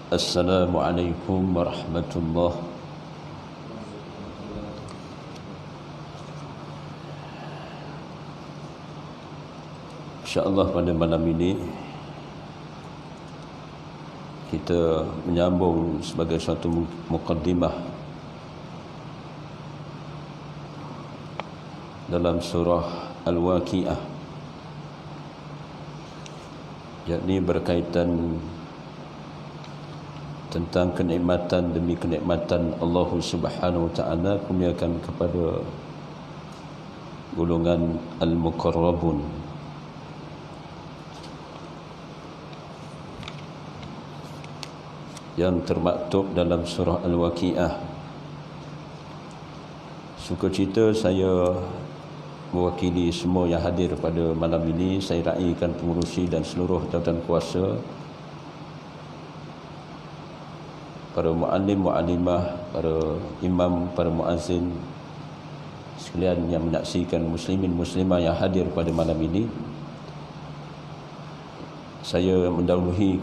Assalamualaikum warahmatullahi. InsyaAllah pada malam ini kita menyambung sebagai suatu muqaddimah dalam surah Al-Waqiah, yakni berkaitan tentang kenikmatan demi kenikmatan Allah Subhanahu wa taala kurniakan kepada golongan al-muqarrabun. Yang termaktub dalam surah Al-Waqiah. Sukacita saya mewakili semua yang hadir pada malam ini. Saya raikan pengurusi dan seluruh jawatan kuasa, para muallim, muallimah, para imam, para muazzin sekalian yang menyaksikan, muslimin muslimah yang hadir pada malam ini. Saya mendahului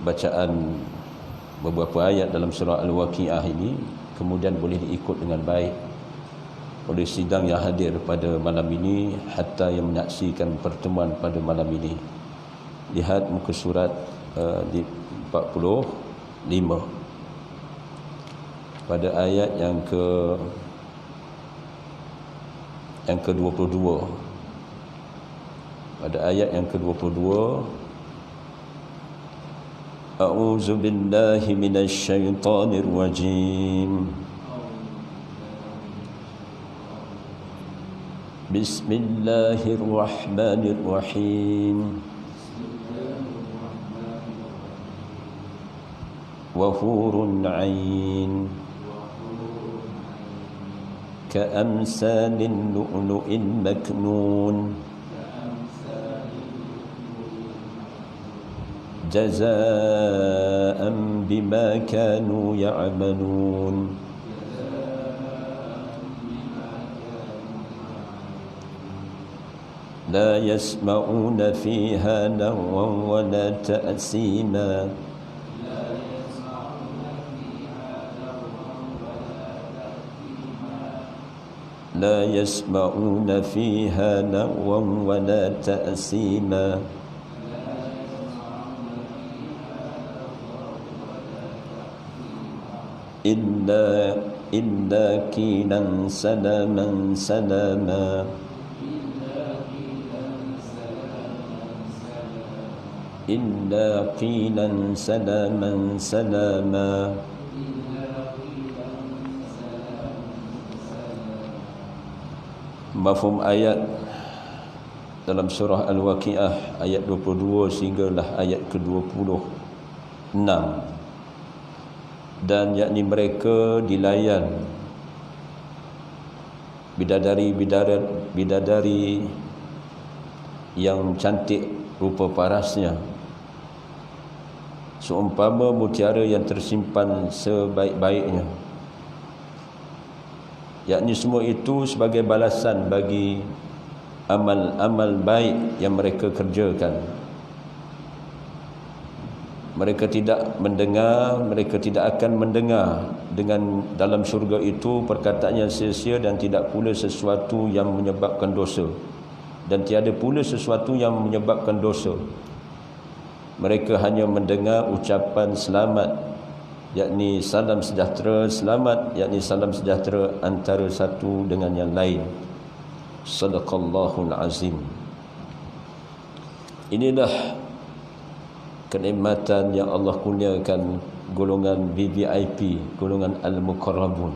bacaan beberapa ayat dalam surah Al-Waqiah ini, kemudian boleh diikut dengan baik oleh sidang yang hadir pada malam ini hatta yang menyaksikan pertemuan pada malam ini. Lihat muka surat di 45 pada ayat yang ke-22. Pada ayat yang ke-22, A'udzu billahi minasy syaithanir rajim. Bismillahirrahmanirrahim. Wa hurun 'ain ka'amsalil lu'lu'il maknun jazaa'an bima kanu ya'malun. La yasma'una fiha lagwan wa la ta'sima La yasma'una fiha lagwan wa la ta'sima Illa qilan salaman salama Illa qilan salaman salama. Mafhum ayat dalam surah Al-Waqiah ayat 22 sehinggalah ayat ke-26, dan yakni mereka dilayan bidadari yang cantik rupa parasnya, seumpama mutiara yang tersimpan sebaik-baiknya. Yakni semua itu sebagai balasan bagi amal-amal baik yang mereka kerjakan. Mereka tidak mendengar, mereka tidak akan mendengar dengan dalam syurga itu perkataan yang sia-sia, dan tidak pula sesuatu yang menyebabkan dosa, dan tiada pula sesuatu yang menyebabkan dosa. Mereka hanya mendengar ucapan selamat, yakni salam sejahtera, selamat yakni salam sejahtera antara satu dengan yang lain. Sadaqallahul azim. Inilah kenikmatan yang Allah kurniakan golongan VVIP, golongan al-muqarrabun,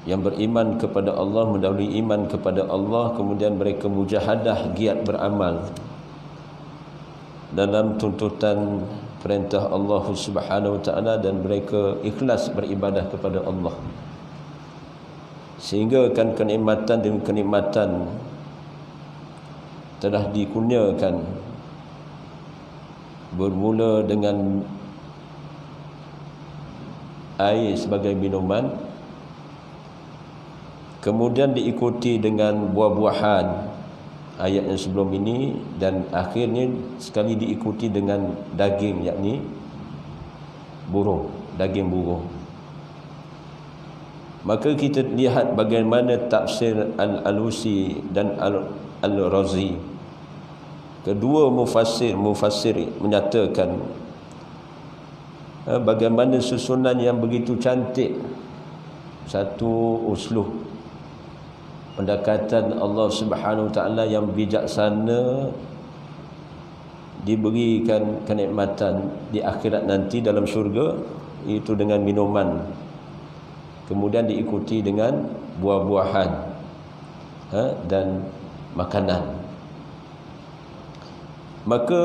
yang beriman kepada Allah, mendahului iman kepada Allah, kemudian mereka mujahadah, giat beramal dalam tuntutan perintah Allah Subhanahu wa taala, dan mereka ikhlas beribadah kepada Allah, sehingga kan kenikmatan demi kenikmatan telah dikurniakan, bermula dengan air sebagai minuman, kemudian diikuti dengan buah-buahan ayat yang sebelum ini, dan akhirnya sekali diikuti dengan daging, yakni burung, daging burung. Maka kita lihat bagaimana tafsir Al-Alusi dan Al-Razi. Kedua mufassir menyatakan bagaimana susunan yang begitu cantik, satu uslub pendekatan Allah Subhanahu Wa Taala yang bijaksana, diberikan kenikmatan di akhirat nanti dalam syurga, itu dengan minuman, kemudian diikuti dengan buah-buahan dan makanan. Maka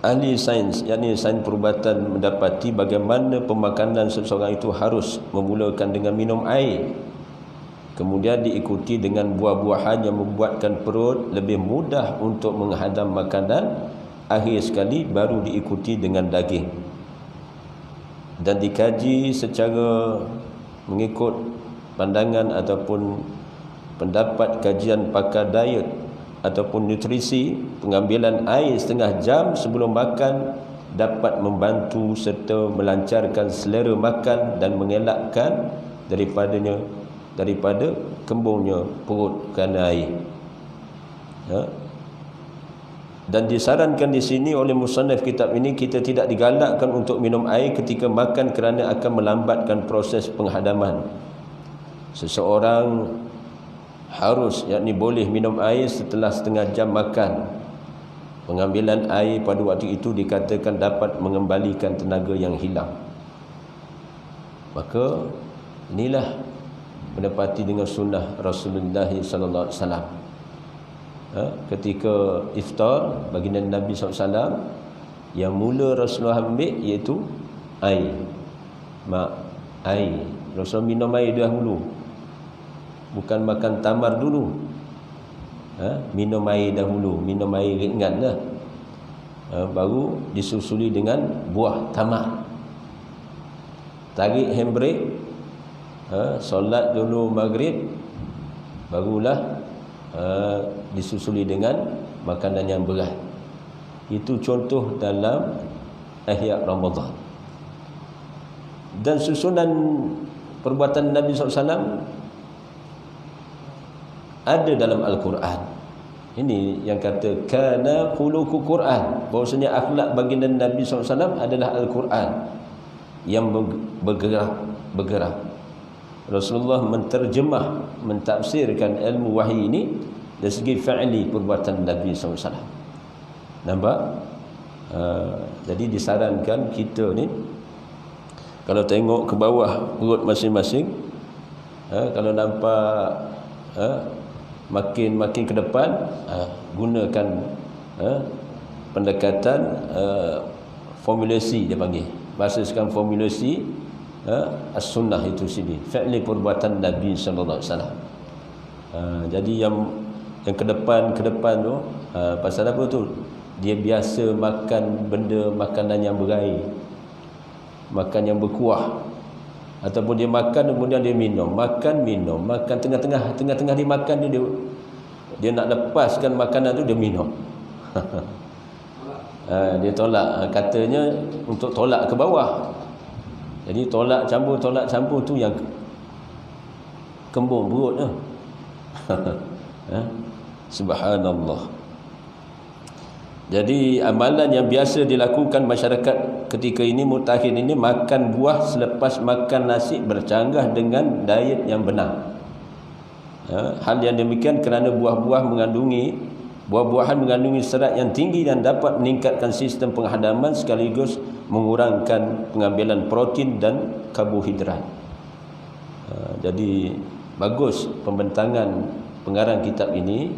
ahli sains, yakni sains perubatan, mendapati bagaimana pemakanan seseorang itu harus memulakan dengan minum air, kemudian diikuti dengan buah-buahan yang membuatkan perut lebih mudah untuk menghadam makanan, akhir sekali baru diikuti dengan daging. Dan dikaji secara mengikut pandangan ataupun pendapat kajian pakar diet ataupun nutrisi, pengambilan air setengah jam sebelum makan dapat membantu serta melancarkan selera makan dan mengelakkan daripada kembungnya perut kerana air. Dan disarankan di sini oleh musannaf kitab ini, kita tidak digalakkan untuk minum air ketika makan kerana akan melambatkan proses penghadaman. Seseorang harus, yakni boleh minum air setelah setengah jam makan. Pengambilan air pada waktu itu dikatakan dapat mengembalikan tenaga yang hilang. Maka inilah mendapati dengan sunnah Rasulullah sallallahu alaihi wasallam. Ketika iftar, baginda Nabi SAW yang mula Rasulullah ambil iaitu air. Air. Rasulullah minum air dahulu, bukan makan tamar dulu. Minum air dahulu, minum air ringan lah. Baru disusuli dengan buah tamar. Tarik handbrake, solat dulu maghrib, barulah disusuli dengan makanan yang berat. Itu contoh dalam Ihya Ramadan. Dan susunan perbuatan Nabi SAW ada dalam Al-Quran. Ini yang kata kana khuluqu Quran, bahwasanya akhlak baginda Nabi SAW adalah Al-Quran yang bergerak. Rasulullah menterjemah, mentafsirkan ilmu wahyi ini dari segi fi'li perbuatan Nabi SAW. Nampak? Jadi disarankan kita ni, kalau tengok ke bawah perut masing-masing, kalau nampak makin ke depan, gunakan pendekatan formulasi, dia panggil, bahasa sekarang formulasi as-sunnah itu sini, fi'li perbuatan Nabi sallallahu alaihi wasallam. Jadi yang ke depan tu pasal apa tu? Dia biasa makan benda, makanan yang berair, makan yang berkuah, ataupun dia makan kemudian dia minum, makan tengah-tengah dia makan, dia nak lepaskan makanan tu, dia minum. Dia tolak, katanya untuk tolak ke bawah. Jadi tolak campur tu yang kembung perut tu. Subhanallah. Jadi amalan yang biasa dilakukan masyarakat ketika ini, mutakhir ini, makan buah selepas makan nasi bercanggah dengan diet yang benar. Hal yang demikian kerana buah-buahan mengandungi serat yang tinggi dan dapat meningkatkan sistem penghadaman sekaligus mengurangkan pengambilan protein dan karbohidrat. Jadi bagus pembentangan pengarang kitab ini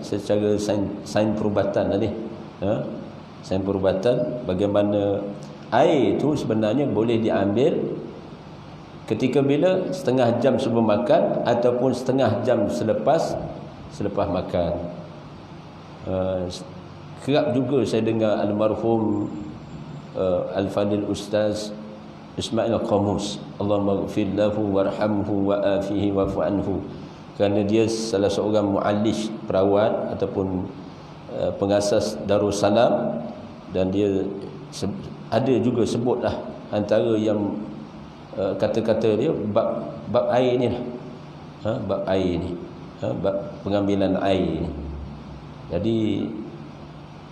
secara sains perubatan tadi. Sains perubatan, bagaimana air itu sebenarnya boleh diambil ketika bila? Setengah jam sebelum makan ataupun setengah jam selepas makan. Kerap juga saya dengar almarhum Al-Fadil Ustaz Ismail Qamus, Allahumma ighfir lahu warhamhu wa afihi wa'fu anhu, kerana dia salah seorang muallis, perawat ataupun pengasas Darussalam, dan dia ada juga sebutlah antara yang kata-kata dia bab air ni lah. Bab air ni, bab pengambilan air ni. Jadi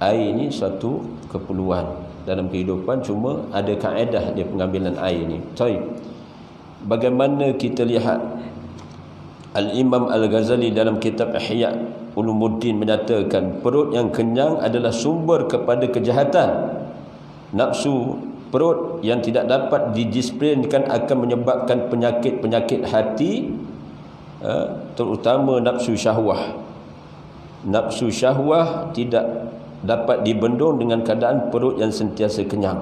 air ni suatu keperluan dalam kehidupan, cuma ada kaedah dia pengambilan air ni. Baik. Bagaimana kita lihat Al-Imam Al-Ghazali dalam kitab Ihya Ulumuddin menyatakan perut yang kenyang adalah sumber kepada kejahatan. Nafsu perut yang tidak dapat didisiplinkan akan menyebabkan penyakit-penyakit hati, terutama nafsu syahwah. Nafsu syahwah tidak dapat dibendung dengan keadaan perut yang sentiasa kenyang.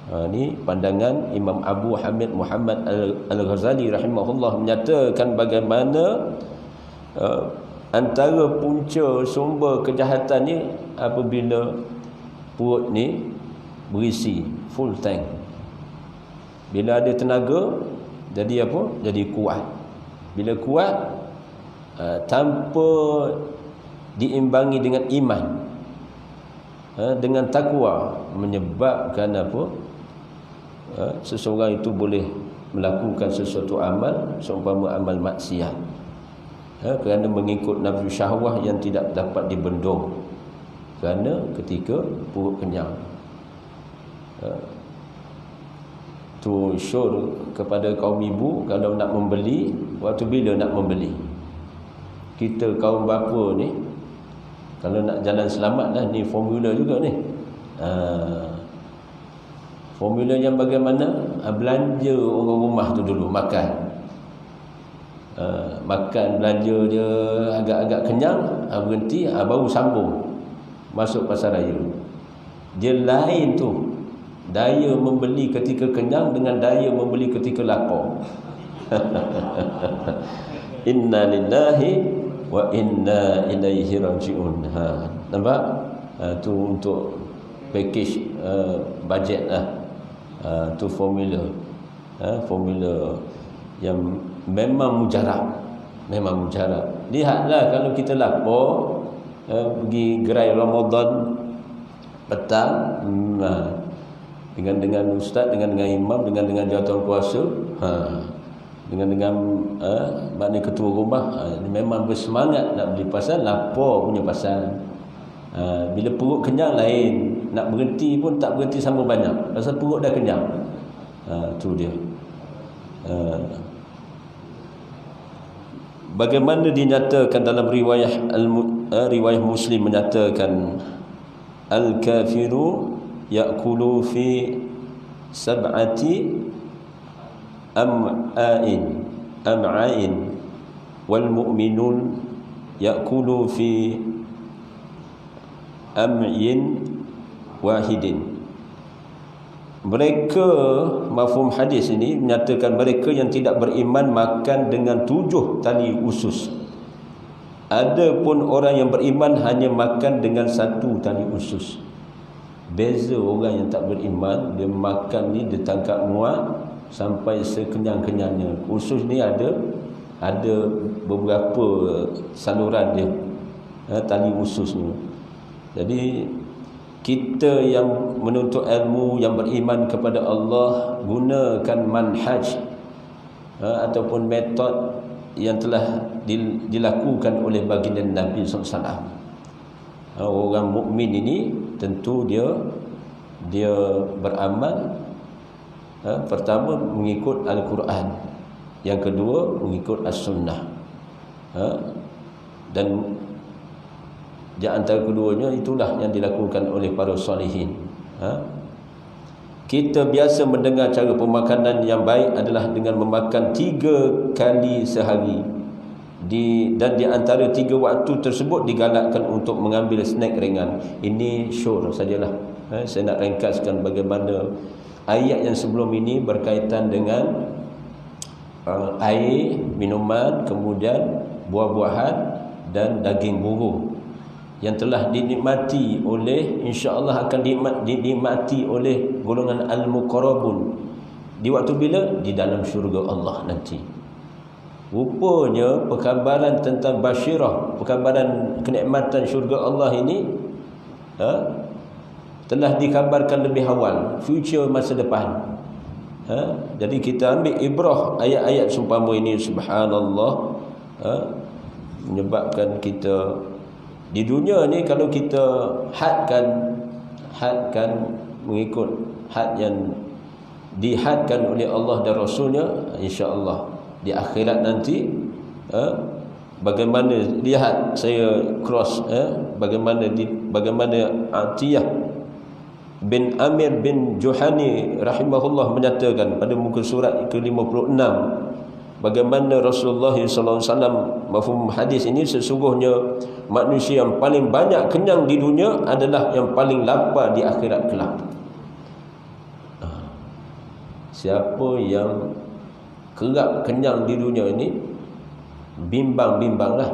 Ini pandangan Imam Abu Hamid Muhammad Al-Ghazali rahimahullah, menyatakan bagaimana antara punca sumber kejahatan ni apabila perut ni berisi full tank. Bila ada tenaga, jadi apa? Jadi kuat. Bila kuat, tanpa diimbangi dengan iman, dengan takwa, menyebabkan apa? Seseorang itu boleh melakukan sesuatu amal seumpama amal maksiat, kerana mengikut nafsu syahwah yang tidak dapat dibendung kerana ketika perut kenyang. Tu syur kepada kaum ibu, kalau nak membeli, waktu bila nak membeli. Kita kaum bapa ni, kalau nak jalan selamat dah, ni formula juga ni. Formula yang bagaimana? Belanja orang rumah tu dulu, makan. Makan, belanja dia agak-agak kenyang, berhenti, baru sambung masuk pasar raya. Dia lain tu, daya membeli ketika kenyang dengan daya membeli ketika lapar. Inna lillahi wa inna ilaihi raji'un. Nampak? Tu untuk package bajet lah. Tu formula. Formula yang memang mujarab. Memang mujarab. Lihatlah kalau kita lapar, pergi gerai Ramadan petang, dengan ustaz, dengan imam, dengan jawatan kuasa, dengan makna ketua rumah, memang bersemangat nak beli pasal, lapar punya pasal. Bila perut kenyang lain, nak berhenti pun tak berhenti sama banyak, pasal perut dah kenyang. Tu dia. Bagaimana dinyatakan dalam riwayah Muslim menyatakan al-kafiru ya'kulu fi sab'ati am'ain wal mu'minun ya'kulu fi am'in wahidin. Mereka, mafhum hadis ini menyatakan mereka yang tidak beriman makan dengan 7 tali usus. Adapun orang yang beriman hanya makan dengan 1 tali usus. Beza orang yang tak beriman, dia makan ni dia tangkap muat sampai sekenyang-kenyangnya. Usus ni ada beberapa saluran dia, tali usus ni. Jadi kita yang menuntut ilmu, yang beriman kepada Allah, gunakan manhaj ataupun metod yang telah dilakukan oleh baginda Nabi SAW. Orang mukmin ini tentu dia beramal, pertama mengikut Al-Quran, yang kedua mengikut As-Sunnah, dan di antara keduanya itulah yang dilakukan oleh para salihin. Kita biasa mendengar cara pemakanan yang baik adalah dengan memakan 3 kali sehari. Dan di antara 3 waktu tersebut digalakkan untuk mengambil snack ringan. Ini syur sajalah. Saya nak ringkaskan bagaimana ayat yang sebelum ini berkaitan dengan air, minuman, kemudian buah-buahan dan daging burung yang telah dinikmati oleh, insya-Allah akan dinikmati oleh golongan al-muqarrabun. Di waktu bila? Di dalam syurga Allah nanti. Rupanya perkabaran tentang basyirah, perkabaran kenikmatan syurga Allah ini telah dikabarkan lebih awal, future masa depan. Jadi kita ambil ibrah ayat-ayat seumpama ini, subhanallah, menyebabkan kita di dunia ni kalau kita hadkan mengikut had yang dihadkan oleh Allah dan Rasulnya, insya-Allah di akhirat nanti bagaimana, lihat saya cross bagaimana Atiyah bin Amir bin Juhani rahimahullah menyatakan pada muka surat ke-56 bagaimana Rasulullah sallallahu alaihi wasallam mafhum hadis ini, sesungguhnya manusia yang paling banyak kenyang di dunia adalah yang paling lapar di akhirat kelak. Siapa yang kerap kenyang di dunia ini bimbang-bimbanglah.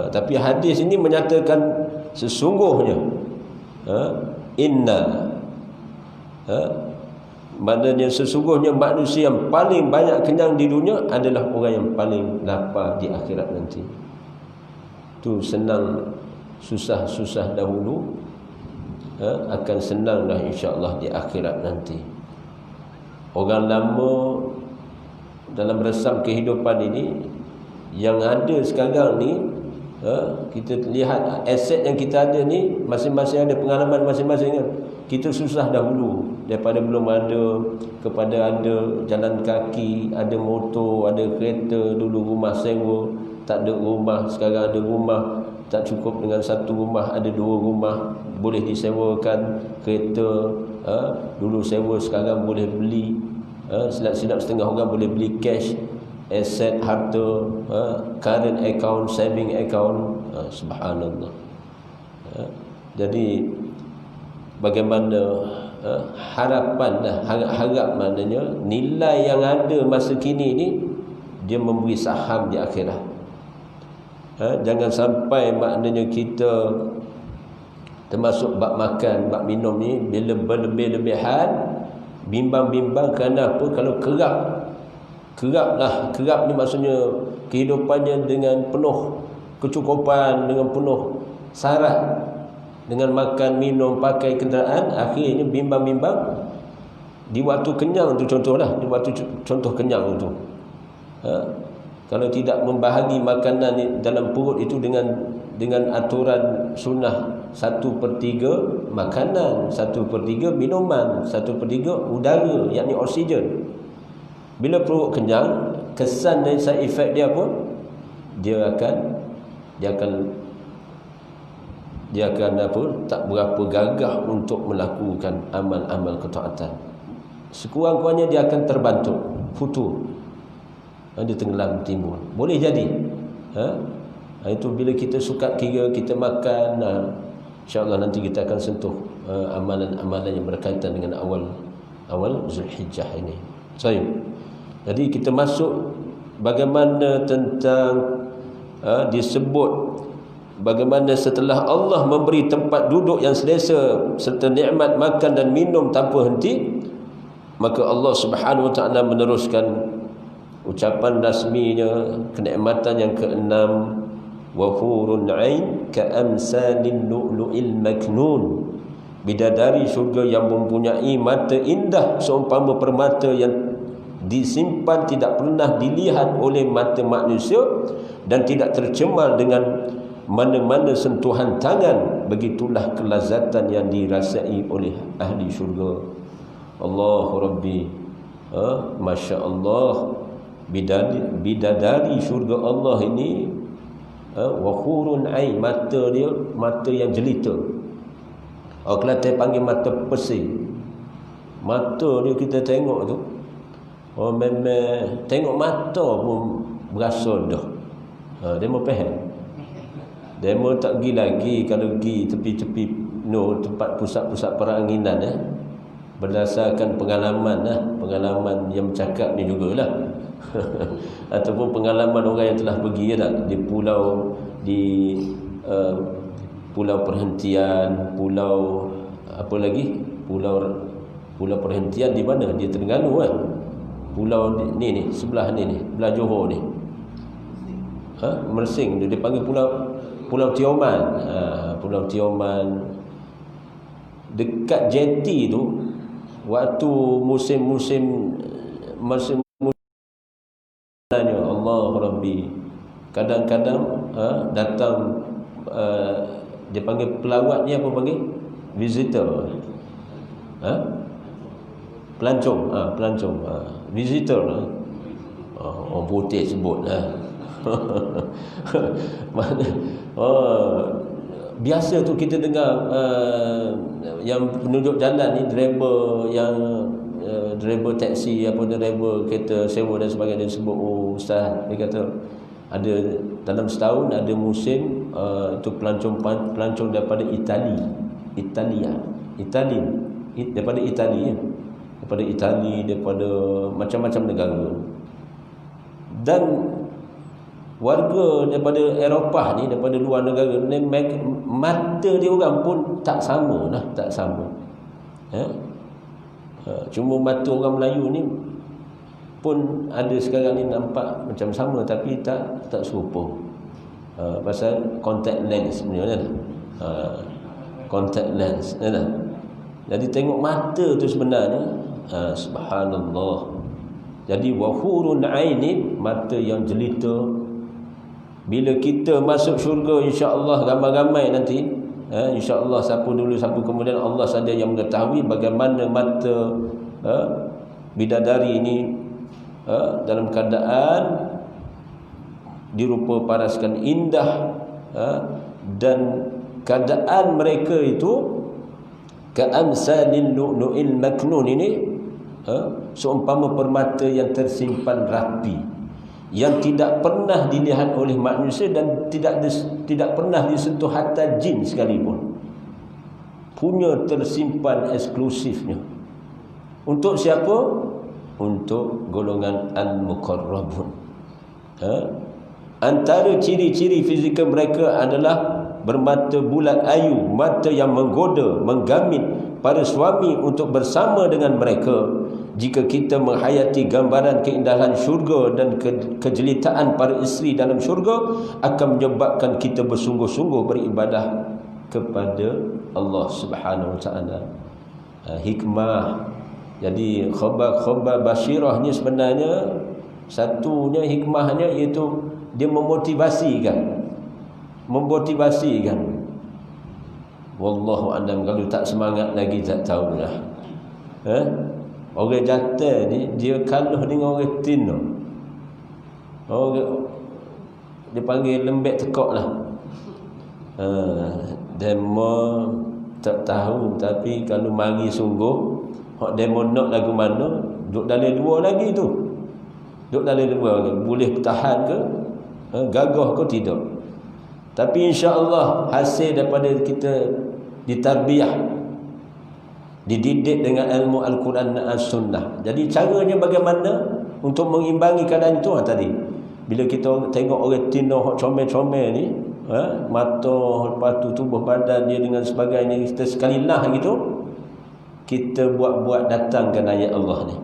Tapi hadis ini menyatakan sesungguhnya maknanya sesungguhnya manusia yang paling banyak kenyang di dunia adalah orang yang paling lapar di akhirat nanti. Tu senang susah dahulu, akan senanglah insya-Allah di akhirat nanti. Orang lama dalam resam kehidupan ini yang ada sekarang ni, kita lihat aset yang kita ada ni, masing-masing ada pengalaman masing-masing kan. Kita susah dahulu, daripada belum ada kepada ada jalan kaki, ada motor, ada kereta. Dulu rumah sewa, tak ada rumah. Sekarang ada rumah, tak cukup dengan satu rumah, ada dua rumah, boleh disewakan. Kereta dulu sewa, sekarang boleh beli. Silap-silap setengah orang boleh beli cash, aset, harta, current account, saving account. Subhanallah. Jadi bagaimana harapan harap maknanya nilai yang ada masa kini ni dia memberi saham di akhirat. Jangan sampai maknanya kita termasuk bab makan, bab minum ni bila berlebih-lebihan, bimbang-bimbang. Kerana apa? Kalau kerap ni maksudnya kehidupannya dengan penuh kecukupan, dengan penuh syarat, dengan makan, minum, pakai kenderaan, akhirnya bimbang-bimbang di waktu kenyang tu. Contohlah, di waktu contoh kenyang tu, kalau tidak membahagi makanan dalam perut itu dengan aturan sunnah 1/3 makanan, 1/3 minuman, 1/3 udara, yakni oksigen. Bila perut kenyang, kesan dan side effect dia pun dia akan apa, tak berapa gagah untuk melakukan amal-amal ketaatan. Sekurang-kurangnya dia akan terbantuk, futur, dia tenggelam timbul. Boleh jadi. Itu bila kita sukat kira, kita makan, insya-Allah nanti kita akan sentuh amalan-amalan yang berkaitan dengan awal Zulhijjah ini. Jadi kita masuk bagaimana tentang disebut bagaimana setelah Allah memberi tempat duduk yang selesa serta nikmat makan dan minum tanpa henti, maka Allah Subhanahu wa taala meneruskan ucapan rasminya, kenikmatan yang keenam, wa hurun 'ain ka'amsalil lu'lu'il maknun. Bidadari syurga yang mempunyai mata indah seumpama permata yang disimpan, tidak pernah dilihat oleh mata manusia dan tidak tercemar dengan mana-mana sentuhan tangan. Begitulah kelazatan yang dirasai oleh ahli syurga. Allahu Rabbi, Masya Allah. Bidadari syurga Allah ini, wa hurun ain, mata dia mata yang jelita. Orang Kelantan panggil mata pesing. Mata dia kita tengok tu, memang tengok mata pun berasa dah. Dia mau faham. Dia mau tak pergi lagi. Kalau pergi tepi-tepi tempat pusat-pusat peranginan, berdasarkan pengalaman yang bercakap ni jugalah. Ataupun pengalaman orang yang telah pergi di pulau, pulau perhentian, pulau apa lagi, pulau perhentian di mana? Di Terengganu Pulau ni sebelah ni, belah Johor ni. Mersing dia panggil Pulau Tioman. Pulau Tioman dekat jeti tu, waktu musim Allah Rabbi, kadang-kadang datang dia panggil pelawat ni, apa panggil, visitor, pelancong, visitor, orang putih sebut biasa tu kita dengar yang penunjuk jalan ni, driver taksi, apa driver kereta sewa dan sebagainya, dia sebut, ustaz, dia kata ada dalam setahun ada musim itu pelancong daripada daripada Itali, daripada macam-macam negara, dan warga daripada Eropah ni, daripada luar negara ni, mata dia orang pun tak sama. Cuma mata orang Melayu ni pun ada sekarang ni nampak macam sama, tapi tak serupa. Pasal contact lens sebenarnya, contact lens, jadi tengok mata tu sebenarnya, subhanallah. Jadi wahurun ainin, mata yang jelita. Bila kita masuk syurga, insya-Allah ramai-ramai nanti, insya-Allah siapa dulu siapa kemudian, Allah saja yang mengetahui bagaimana mata bidadari ini dalam keadaan dirupa paraskan indah, dan keadaan mereka itu ka'amsalil lu'lu'il maknun, ini seumpama permata yang tersimpan rapi, yang tidak pernah dilihat oleh manusia dan tidak pernah disentuh hatta jin sekalipun, punya tersimpan eksklusifnya. Untuk siapa? Untuk golongan al-muqarrabun. Antara ciri-ciri fizikal mereka adalah bermata bulat ayu, mata yang menggoda, menggamit para suami untuk bersama dengan mereka. Jika kita menghayati gambaran keindahan syurga dan kejelitaan para isteri dalam syurga, akan menyebabkan kita bersungguh-sungguh beribadah kepada Allah Subhanahu Wa Taala. Hikmah. Jadi khabar basyirahnya sebenarnya satunya hikmahnya iaitu dia memotivasikan. Wallahu a'lam. Kalau tak semangat lagi tak tahulah. Orang jantan ni dia kalah dengan orang tino. Dia panggil lembek tekak lah. Demo tak tahu, tapi kalau mari sungguh, hak demo nak lagu mana, duduk dalam dua lagi tu. Duduk dalam dua lagi. Boleh bertahan ke? Gagah ke tidak? Tapi insya-Allah hasil daripada kita ditarbiyah, dididik dengan ilmu Al-Quran dan As-Sunnah. Jadi caranya bagaimana untuk mengimbangi keadaan itu tadi. Bila kita tengok orang tino hok comel-comel ni, mata, lepas tu tubuh badan dia dengan sebagainya, kita sekali lah gitu, kita buat-buat datangkan ayat Allah ni.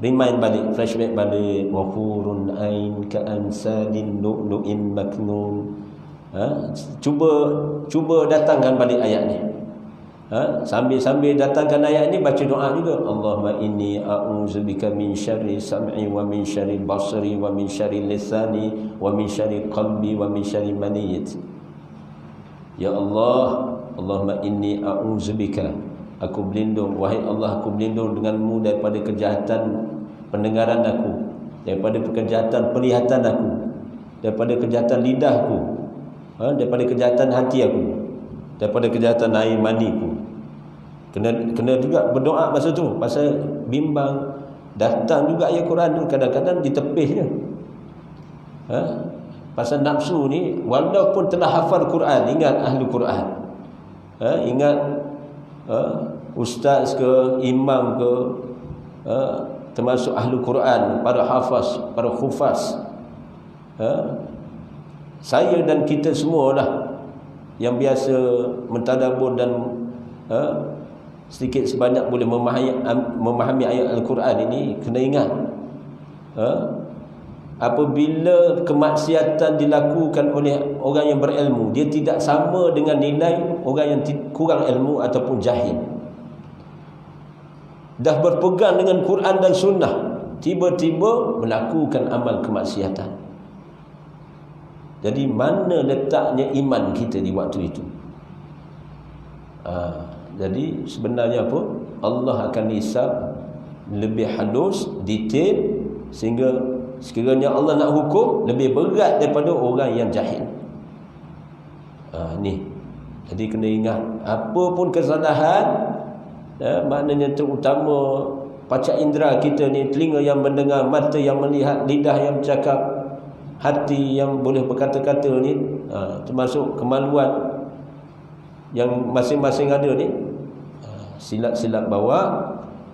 Remind balik, flashback balik, wahurun ain ka'amsalin lu'lu'in maknun. Cuba datangkan balik ayat ni. Sambil datangkan ayat ni, baca doa juga. Allahumma inni a'udzubika min syarri sam'i wa min syarri basari wa min syarri lisani wa min syarri qalbi wa min syarri maniyati. Ya Allah, Allahumma inni a'udzubika, aku berlindung, wahai Allah, aku berlindung denganmu daripada kejahatan pendengaran aku, daripada kejahatan penglihatan aku, daripada kejahatan lidahku, daripada kejahatan hati aku, daripada kejahatan air maniku. Kena juga berdoa masa tu, pasal bimbang. Datang juga ayat Quran tu kadang-kadang ditepihnya. Pasal nafsu ni, walaupun telah hafal Quran, ingat ahli Quran, ingat ustaz ke, imam ke, termasuk ahli Quran, para hafaz, para khufaz, saya dan kita semua lah yang biasa mentadabbur dan sedikit sebanyak boleh memahami ayat Al-Quran ini, kena ingat apabila kemaksiatan dilakukan oleh orang yang berilmu, dia tidak sama dengan nilai orang yang kurang ilmu ataupun jahil. Dah berpegang dengan Quran dan Sunnah, tiba-tiba melakukan amal kemaksiatan. Jadi mana letaknya iman kita di waktu itu? Jadi sebenarnya apa? Allah akan hisab lebih halus, detail, sehingga sekiranya Allah nak hukum lebih berat daripada orang yang jahil. Ni. Jadi kena ingat, apa pun kesalahan, maknanya terutama panca indera kita ni, telinga yang mendengar, mata yang melihat, lidah yang bercakap, hati yang boleh berkata-kata ni, termasuk kemaluan yang masing-masing ada ni, silat-silat bawa.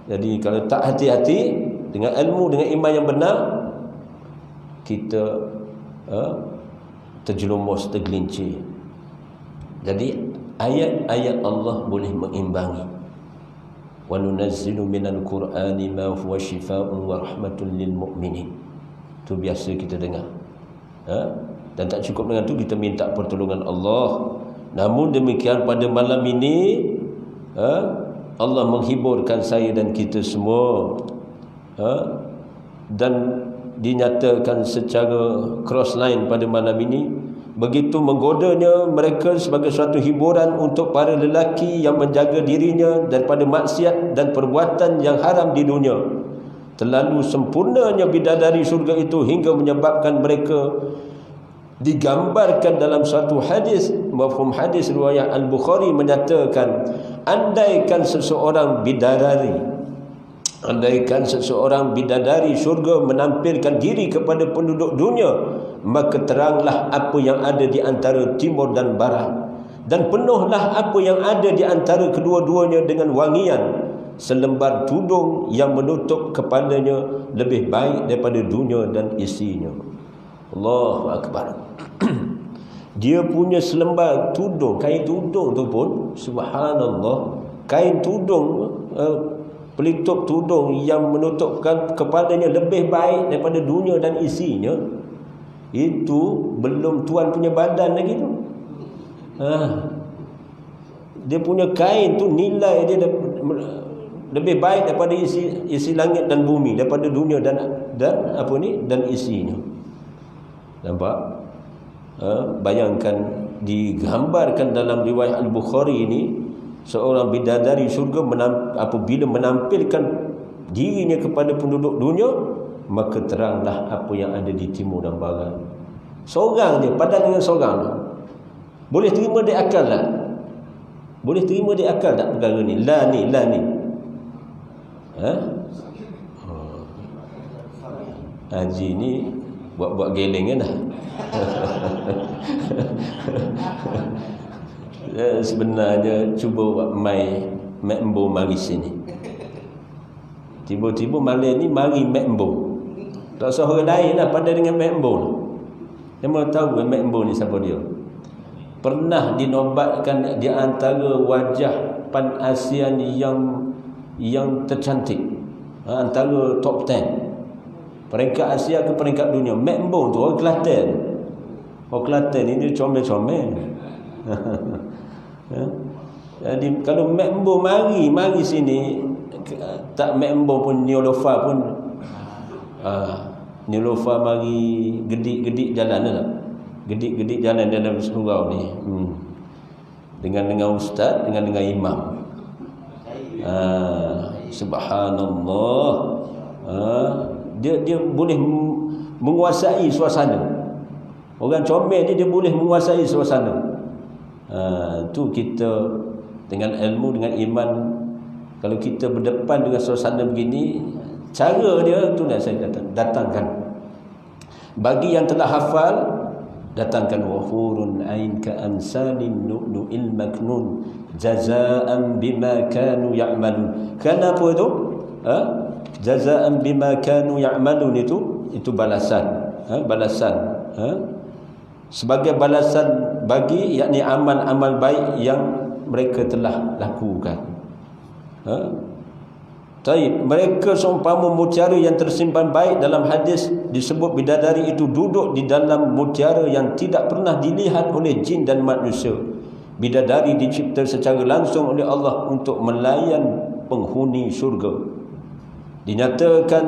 Jadi kalau tak hati-hati dengan ilmu, dengan iman yang benar, kita terjerumus, tergelincir. Jadi ayat-ayat Allah boleh mengimbangi. Wa nunazzilu minal Qur'ani ma huwa shifaa'un wa rahmatun lil mu'minin. Itu biasa kita dengar. Dan tak cukup dengan itu, kita minta pertolongan Allah. Namun demikian pada malam ini, Allah menghiburkan saya dan kita semua, dan dinyatakan secara crossline pada malam ini, begitu menggodanya mereka sebagai suatu hiburan untuk para lelaki yang menjaga dirinya daripada maksiat dan perbuatan yang haram di dunia. Terlalu sempurnanya bidadari surga itu hingga menyebabkan mereka digambarkan dalam suatu hadis, mafhum hadis riwayat Al-Bukhari menyatakan, andaikan seseorang bidadari syurga menampilkan diri kepada penduduk dunia, maka teranglah apa yang ada di antara timur dan barat, dan penuhlah apa yang ada di antara kedua-duanya dengan wangian. Selembar tudung yang menutup kepalanya lebih baik daripada dunia dan isinya. Allahu Akbar. Dia punya selembar tudung, kain tudung tu pun, subhanallah, kain tudung, pelitup tudung yang menutupkan kepalanya lebih baik daripada dunia dan isinya. Itu belum tuan punya badan lagi tu. Dia punya kain tu nilai dia lebih baik daripada isi langit dan bumi, daripada dunia dan isinya. Nampak? Bayangkan, digambarkan dalam riwayat Al-Bukhari ini, seorang bidadari syurga apabila menampilkan dirinya kepada penduduk dunia, maka teranglah apa yang ada di timur dan barat. Seorang dia, padan dengan seorang. Boleh terima di akal tak? Boleh terima di akal tak perkara ni? La ni. Haji ni buat geleng kan dah. Sebenarnya cuba buat mai embo mari sini. Tiba-tiba malam ni mari embo. Tak usah orang lain lah pada dengan embo. Memang tahu embo ni siapa dia. Pernah dinobatkan di antara wajah Pan ASEAN yang tercantik, antara top 10 peringkat Asia ke peringkat dunia. Membo tu orang Kelantan. Orang Kelantan ni dia comel-comel. Jadi kalau membo mari sini, tak membo pun Neolofa pun Neolofa mari gedik-gedik jalan lah. Gedik-gedik jalan dalam surau ni. Dengan ustaz, dengan imam. Subhanallah. Dia boleh menguasai suasana. Orang comel ni dia boleh menguasai suasana. Tu kita dengan ilmu, dengan iman, kalau kita berdepan dengan suasana begini, cara dia tu nak saya datangkan. Bagi yang telah hafal, datangkan wahurun ain ka amsalin nu'nu'il maknun jazaan bima kanu ya'malun. Kenapa tu? Jazaan bima kanu ya'malun itu balasan. Balasan. Sebagai balasan bagi, yakni amal-amal baik yang mereka telah lakukan. Taib, mereka seumpama mutiara yang tersimpan baik. Dalam hadis disebut bidadari itu duduk di dalam mutiara yang tidak pernah dilihat oleh jin dan manusia. Bidadari dicipta secara langsung oleh Allah untuk melayan penghuni syurga. Dinyatakan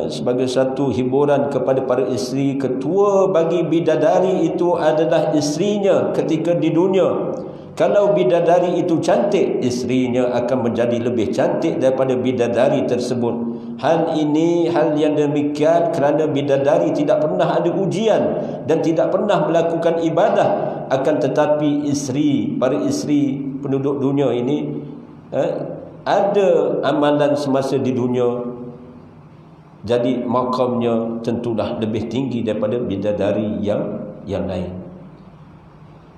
sebagai satu hiburan kepada para isteri, ketua bagi bidadari itu adalah isterinya ketika di dunia. Kalau bidadari itu cantik, isterinya akan menjadi lebih cantik daripada bidadari tersebut. Hal yang demikian kerana bidadari tidak pernah ada ujian dan tidak pernah melakukan ibadah. Akan tetapi para isteri penduduk dunia ini ada amalan semasa di dunia, jadi makamnya tentulah lebih tinggi daripada bidadari yang lain.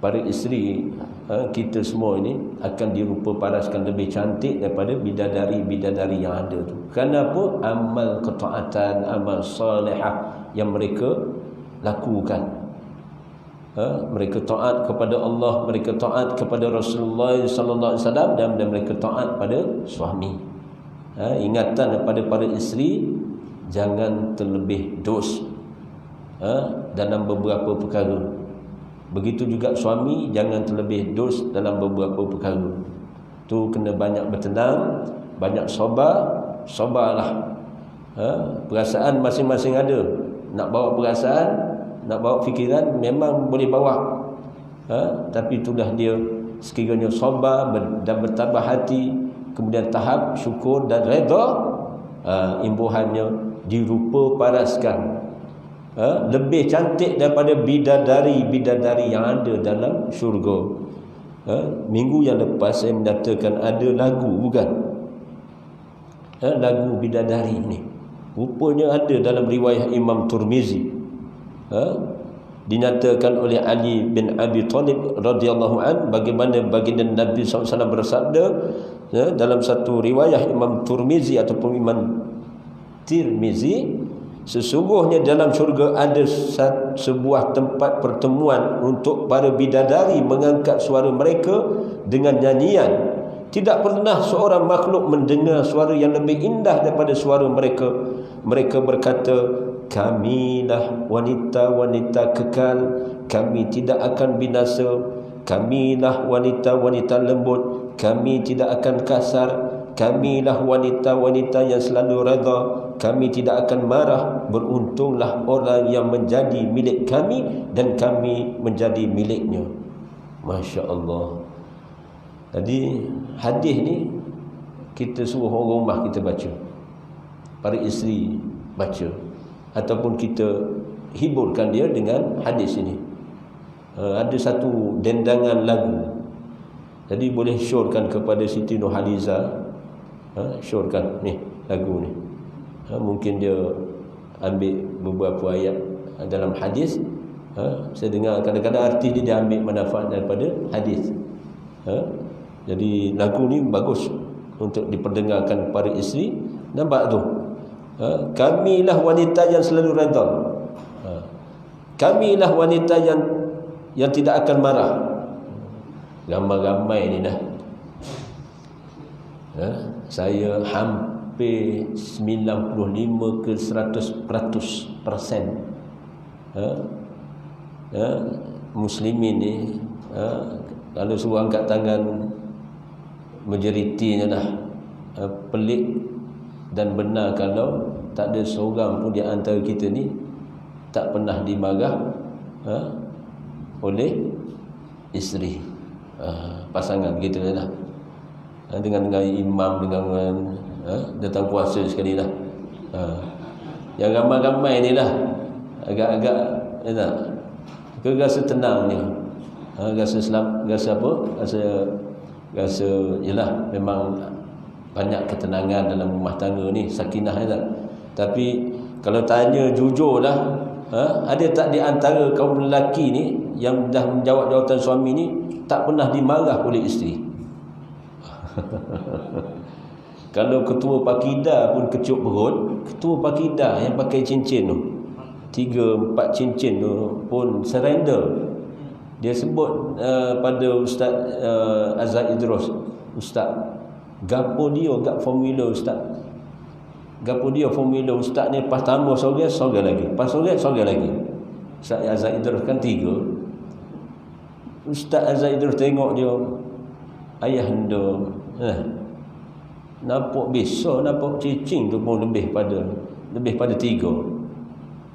Para isteri kita semua ini akan dirupa paraskan lebih cantik daripada bidadari-bidadari yang ada tu. Kenapa? Amal ketaatan, amal salihah yang mereka lakukan. Mereka taat kepada Allah, mereka taat kepada Rasulullah sallallahu alaihi wasallam, dan mereka taat pada suami. Ingatan kepada para isteri, jangan terlebih dos dalam beberapa perkara. Begitu juga suami, jangan terlebih dos dalam beberapa perkara. Tu kena banyak bertenang, banyak sabarlah. Perasaan masing-masing ada. Nak bawa perasaan, nak bawa fikiran, memang boleh bawa. Tapi itulah dia, sekiranya sabar dan bertabah hati, kemudian tahap syukur dan redha, imbuhannya dirupa paraskan lebih cantik daripada bidadari yang ada dalam syurga. Minggu yang lepas saya menyatakan ada lagu, bukan? Lagu bidadari ni rupanya ada dalam riwayat Imam Tirmizi. Dinyatakan oleh Ali bin Abi Talib radhiyallahu an, bagaimana baginda Nabi SAW bersabda dalam satu riwayat Imam Tirmizi ataupun Imam Tirmizi, sesungguhnya dalam syurga ada sebuah tempat pertemuan untuk para bidadari mengangkat suara mereka dengan nyanyian. Tidak pernah seorang makhluk mendengar suara yang lebih indah daripada suara mereka. Mereka berkata, kamilah wanita-wanita kekal, kami tidak akan binasa. Kamilah wanita-wanita lembut, kami tidak akan kasar. Kamilah wanita-wanita yang selalu redha, kami tidak akan marah. Beruntunglah orang yang menjadi milik kami dan kami menjadi miliknya. Masya Allah. Jadi hadis ni kita suruh orang rumah kita baca, para isteri baca, ataupun kita hiburkan dia dengan hadis ini. Ada satu dendangan lagu, jadi boleh syorkan kepada Siti Nurhaliza. Syorkan ni lagu ni. Mungkin dia ambil beberapa ayat dalam hadis. Saya dengar kadang-kadang artis dia ambil manfaat daripada hadis. Jadi lagu ni bagus untuk diperdengarkan para isteri. Nampak tu? Kamilah wanita yang selalu redha. Kamilah wanita yang tidak akan marah. Ramai-ramai ni dah. Saya hampir 95 ke 100% muslimin ni, kalau suruh angkat tangan, majoritinya lah pelik dan benar kalau tak ada seorang pun di antara kita ni tak pernah dimarah oleh isteri, pasangan kita lah. Dengan imam, dengan datang puasa sekali lah. Yang ramai-ramai ni lah agak-agak rasa tenang ni, rasa apa, rasa yelah, memang banyak ketenangan dalam rumah tangga ni, sakinah ni tak. Tapi kalau tanya jujur lah, ada tak di antara kaum lelaki ni yang dah menjawab jawatan suami ni tak pernah dimarah oleh isteri? Kalau ketua Pakida pun kecup perut, ketua Pakida yang pakai cincin tu, 3-4 cincin tu pun surrender. Dia sebut pada Ustaz Azhar Idrus, Ustaz, Gapo dia gak formula ustaz. Gapo dia formula ustaz ni pas tambah sorang lagi. Pas sorang lagi. Ustaz Azhar Idrus kan 3. Ustaz Azhar Idrus tengok dia, ayah anda nampak besar, nampak cicing tu pun lebih pada 3.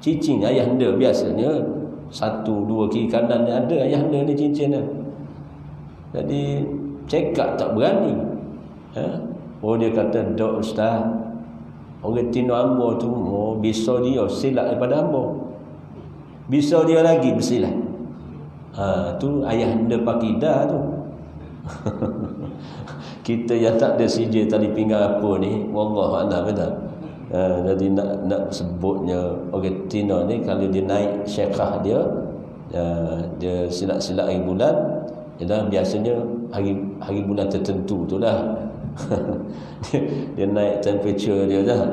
Cicing ayah anda biasanya 1, 2 kiri kanan ni ada ayah anda ni cincin dah. Jadi cekak tak berani. Oh dia kata, dok ustaz, orang tino ambo tu bisa dia silap daripada ambo. Bisa dia lagi bersilat. Tu ayah anda pakidah tu. Kita yang tak ada sijil tali pinggang apa ni, wallah a'lam betul. Jadi nak sebutnya orang Tino ni kalau dia naik syekhah dia silap-silap hari bulan, biasanya hari bulan tertentu tu lah. Dia naik temperature dia dah.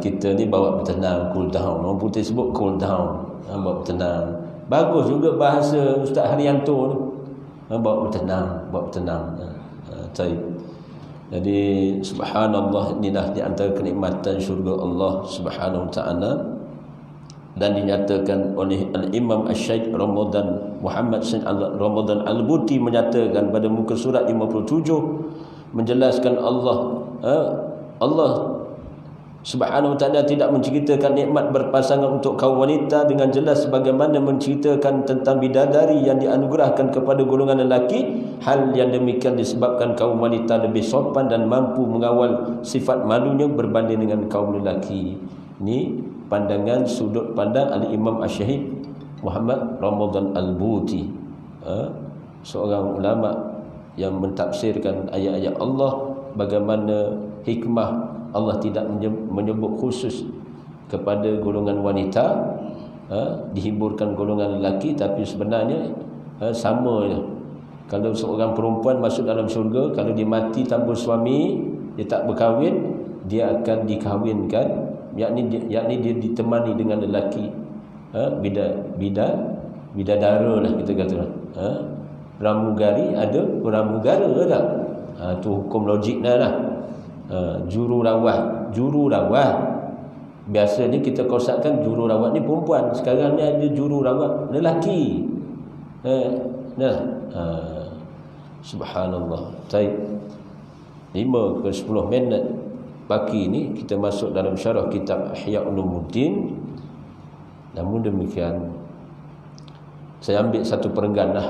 Kita ni bawa bertenang, cool down. Orang putih sebut cool down, bawa bertenang. Bagus juga bahasa Ustaz Haryanto tu, bawa bertenang. Jadi subhanallah, inilah di antara kenikmatan syurga Allah Subhanahu wa taala. Dan dinyatakan oleh Al-Imam Asy-Syaikh Ramadan Muhammad Said Ramadan Al-Buti menyatakan pada muka surat 57 menjelaskan Allah Subhanahu wa taala tidak menceritakan nikmat berpasangan untuk kaum wanita dengan jelas sebagaimana menceritakan tentang bidadari yang dianugerahkan kepada golongan lelaki. Hal yang demikian disebabkan kaum wanita lebih sopan dan mampu mengawal sifat malunya berbanding dengan kaum lelaki. Ini pandangan sudut pandang Al-Imam Asy-Syaikh Muhammad Ramadan Al-Buti, seorang ulama yang mentafsirkan ayat-ayat Allah, bagaimana hikmah Allah tidak menyebut khusus kepada golongan wanita, dihiburkan golongan lelaki, tapi sebenarnya sama je. Kalau seorang perempuan masuk dalam syurga, kalau dia mati tanpa suami, dia tak berkahwin, dia akan dikahwinkan, yakni dia ditemani dengan lelaki, bidadara lah kita kata. Pramugari ada pramugara tak? Tu hukum logik dah lah. Jururawat. Biasanya kita kosakkan jururawat ni perempuan. Sekarang ni ada jururawat lelaki. Subhanallah. Baik. 5 ke 10 minit pagi ni kita masuk dalam syarah kitab Ihya Ulumuddin. Namun demikian, saya ambil satu perenggan lah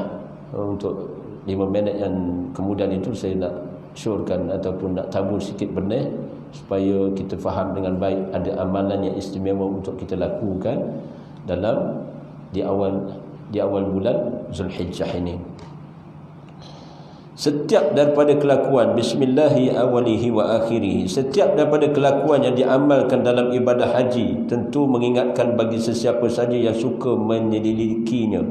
untuk 5 minit yang kemudian itu. Saya nak syorkan ataupun nak tabur sikit benih supaya kita faham dengan baik ada amalan yang istimewa untuk kita lakukan dalam di awal bulan Zulhijjah ini. Setiap daripada kelakuan bismillahi awalihi wa akhirihi, setiap daripada kelakuan yang diamalkan dalam ibadah haji tentu mengingatkan bagi sesiapa saja yang suka menyelidikinya